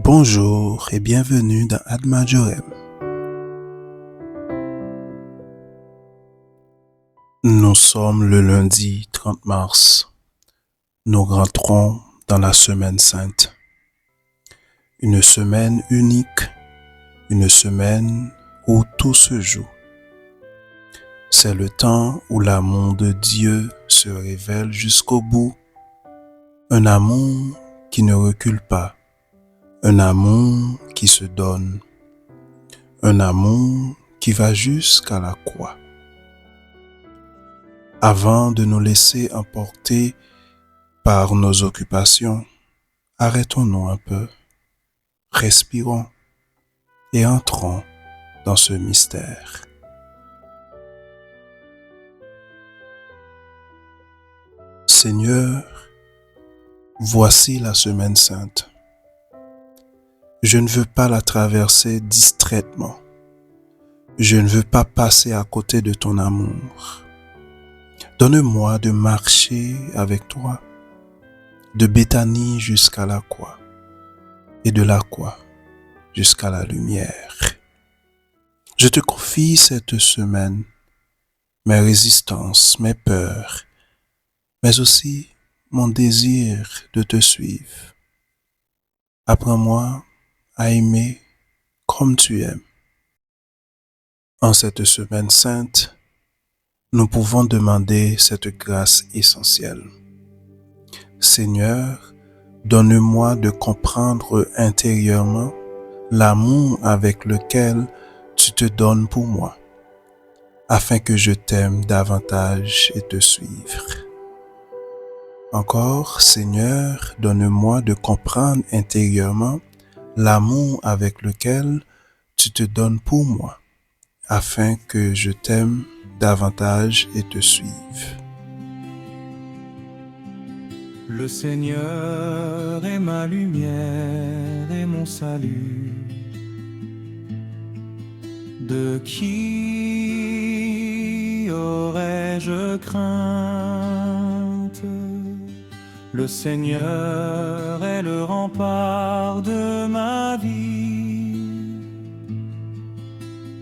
Bonjour et bienvenue dans Ad Majorem. Nous sommes le lundi 30 mars. Nous rentrons dans la semaine sainte. Une semaine unique, une semaine où tout se joue. C'est le temps où l'amour de Dieu se révèle jusqu'au bout. Un amour qui ne recule pas. Un amour qui se donne. Un amour qui va jusqu'à la croix. Avant de nous laisser emporter par nos occupations, arrêtons-nous un peu, respirons et entrons dans ce mystère. Seigneur, voici la semaine sainte. Je ne veux pas la traverser distraitement. Je ne veux pas passer à côté de ton amour. Donne-moi de marcher avec toi, de Béthanie jusqu'à la croix, et de la croix jusqu'à la lumière. Je te confie cette semaine, mes résistances, mes peurs, mais aussi mon désir de te suivre. Apprends-moi à aimer comme tu aimes. En cette semaine sainte, nous pouvons demander cette grâce essentielle. Seigneur, donne-moi de comprendre intérieurement l'amour avec lequel tu te donnes pour moi, afin que je t'aime davantage et te suivre. Encore, Seigneur, donne-moi de comprendre intérieurement l'amour avec lequel tu te donnes pour moi, afin que je t'aime davantage et te suive. Le Seigneur est ma lumière et mon salut. De qui aurais-je crainte? Le Seigneur est le rempart de ma vie.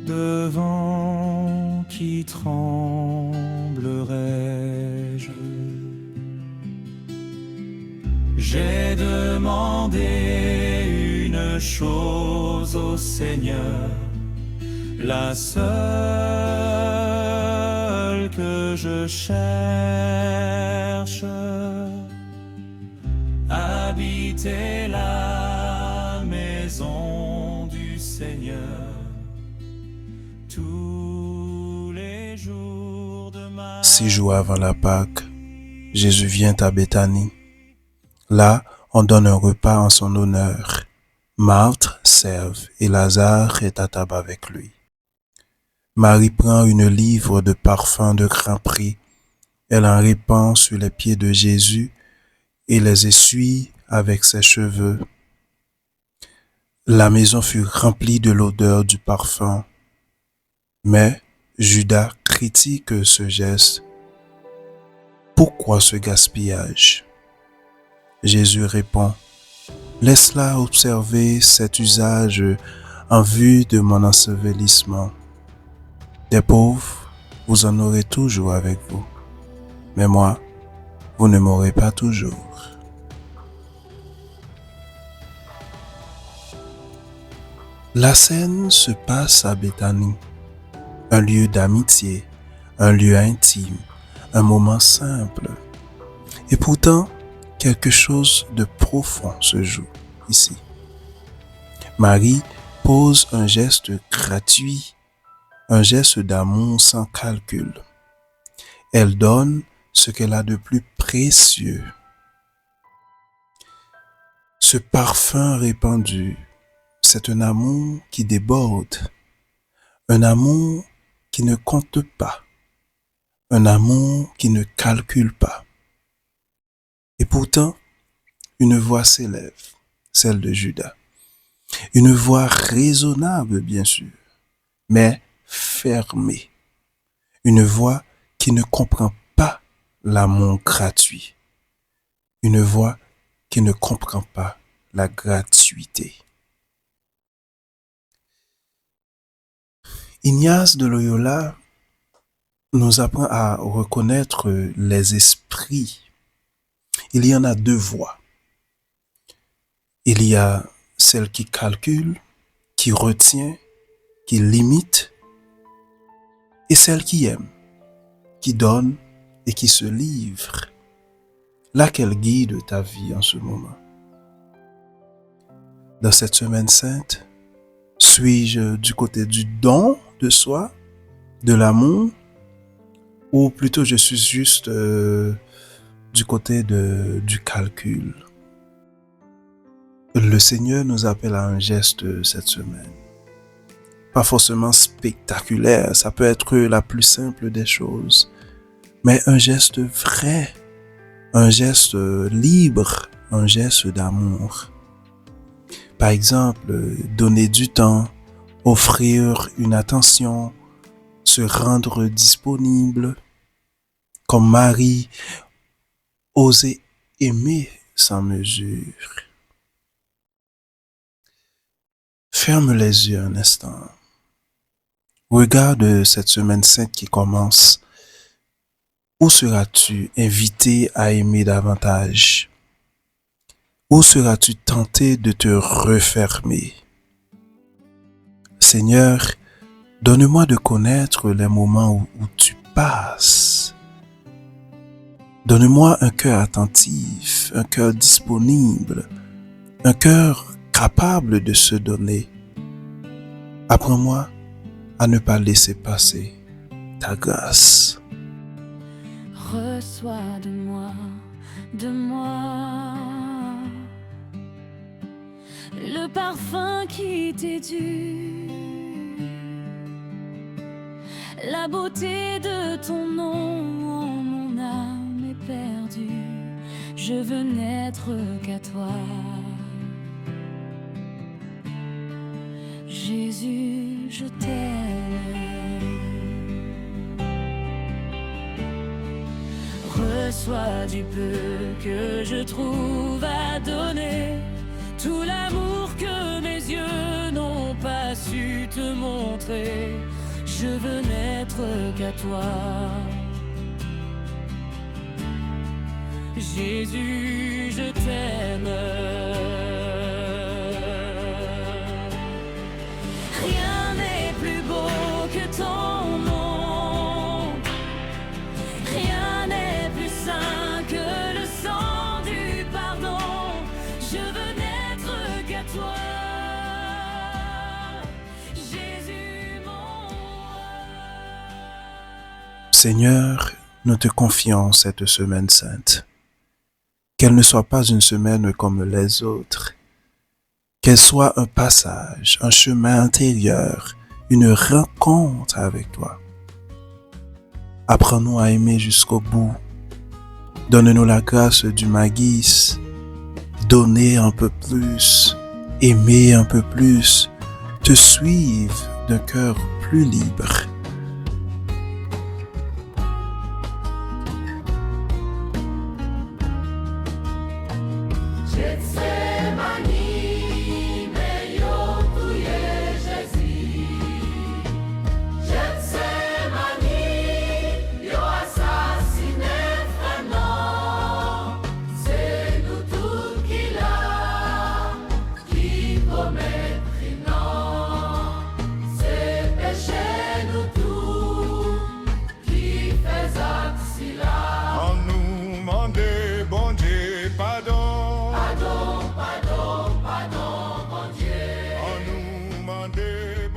Devant qui tremblerais-je? J'ai demandé une chose au Seigneur, la seule que je cherche, habiter la maison du Seigneur tous les jours de ma vie. 6 jours avant la Pâque, Jésus vient à Béthanie. Là, on donne un repas en son honneur. Marthe serve et Lazare est à table avec lui. Marie prend une livre de parfums de grand prix. Elle en répand sur les pieds de Jésus et les essuie avec ses cheveux. La maison fut remplie de l'odeur du parfum. Mais Judas critique ce geste. Pourquoi ce gaspillage? Jésus répond, « Laisse-la observer cet usage en vue de mon ensevelissement. Des pauvres, vous en aurez toujours avec vous, mais moi, vous ne m'aurez pas toujours. » La scène se passe à Béthanie, un lieu d'amitié, un lieu intime, un moment simple. Et pourtant, quelque chose de profond se joue ici. Marie pose un geste gratuit, un geste d'amour sans calcul. Elle donne ce qu'elle a de plus précieux. Ce parfum répandu, c'est un amour qui déborde, un amour qui ne compte pas, un amour qui ne calcule pas. Et pourtant, une voix s'élève, celle de Judas. Une voix raisonnable, bien sûr, mais fermée. Une voix qui ne comprend pas l'amour gratuit. Une voix qui ne comprend pas la gratuité. Ignace de Loyola nous apprend à reconnaître les esprits. Il y en a deux voies. Il y a celle qui calcule, qui retient, qui limite, et celle qui aime, qui donne et qui se livre. Laquelle guide ta vie en ce moment? Dans cette semaine sainte, suis-je du côté du don de soi, de l'amour, ou plutôt je suis juste du côté du calcul? Le Seigneur nous appelle à un geste cette semaine. Pas forcément spectaculaire, ça peut être la plus simple des choses, mais un geste vrai, un geste libre, un geste d'amour. Par exemple, donner du temps, offrir une attention, se rendre disponible, comme Marie, oser aimer sans mesure. Ferme les yeux un instant. Regarde cette semaine sainte qui commence. Où seras-tu invité à aimer davantage? Où seras-tu tenté de te refermer? Seigneur, donne-moi de connaître les moments où tu passes. Donne-moi un cœur attentif, un cœur disponible, un cœur capable de se donner. Apprends-moi à ne pas laisser passer ta grâce. Reçois de moi, le parfum qui t'est dû, la beauté de ton nom, mon âme est perdue, je veux n'être qu'à toi. Jésus, je t'aime. Reçois du peu que je trouve à donner, tout l'amour que mes yeux n'ont pas su te montrer. Je veux n'être qu'à toi. Jésus, je t'aime. Rien n'est plus beau que ton nom. Rien n'est plus saint que le sang du pardon. Je veux n'être qu'à toi. Jésus, mon roi. Seigneur, nous te confions cette semaine sainte. Qu'elle ne soit pas une semaine comme les autres. Qu'elle soit un passage, un chemin intérieur, une rencontre avec toi. Apprends-nous à aimer jusqu'au bout. Donne-nous la grâce du Magis. Donner un peu plus, aimer un peu plus, te suivre d'un cœur plus libre.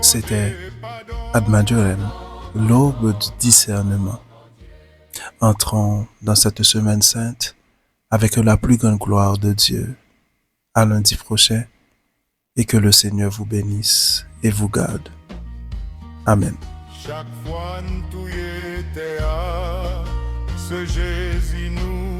C'était Ad Majorem, l'aube du discernement. Entrons dans cette semaine sainte avec la plus grande gloire de Dieu. À lundi prochain et que le Seigneur vous bénisse et vous garde. Amen. Chaque fois nous touillons, ce Jésus nous